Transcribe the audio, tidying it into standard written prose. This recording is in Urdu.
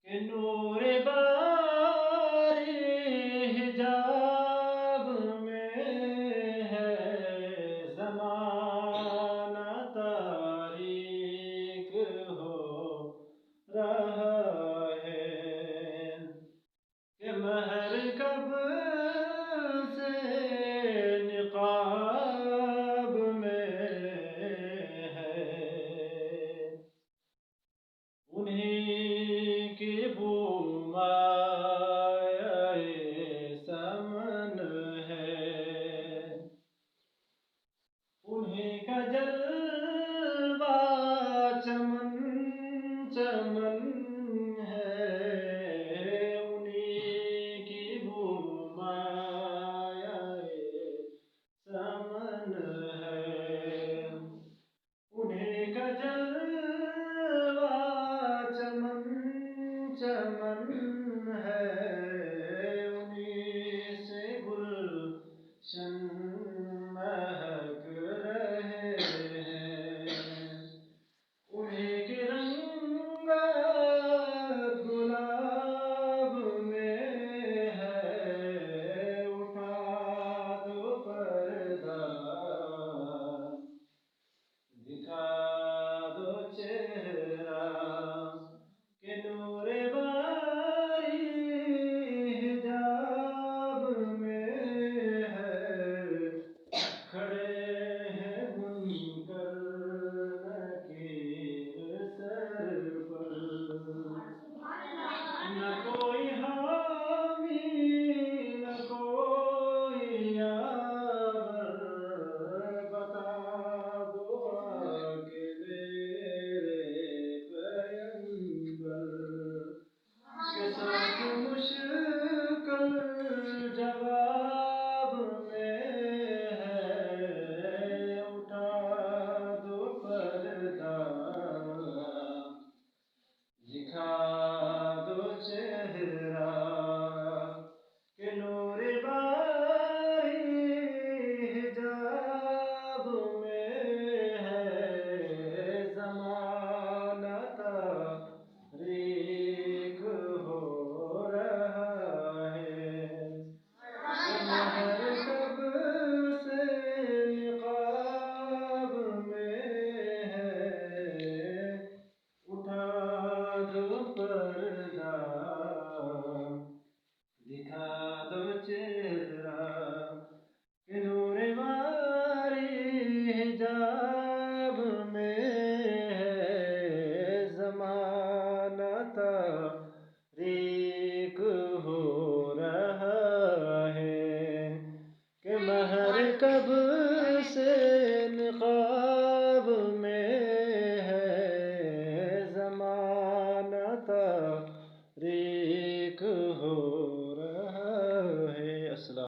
کہ نور باری حجاب میں ہے زمانہ تاریک ہو رہا ہے کہ مہر کب سے نقاب میں ہے انہیں کی بومائے سمن ہے انہیں کا جلوہ چمن چمن ہے انہیں کی بومائے سمن ہے انہیں کا جلوہ چمن چمن ہے انہیں سے گلشن مہک رہے ہیں انہیں کی رنگت گلاب میں ہے اٹھا دو پردہ دکھا دو چہرہ کہ نور باری حجاب میں ہے کھڑے ہیں منکر نکیر سر پر نہ کوئی حامی نہ کوئی یاور بتا دو کہ میرے پیغمبر کے ساتھ مشکل جواب میں ہے اٹھا دو پردہ دکھا دو چہرہ کہ نور باری حجاب میں ہے زمانہ تاریک ہو رہا ہے مہر کب سے نقاب میں ہے اٹھا دو پردہ دکھا دو چہرہ کہ نور باری حجاب میں ہے زمانہ تاریک ہو رہا ہے کہ مہر کب سے نقاب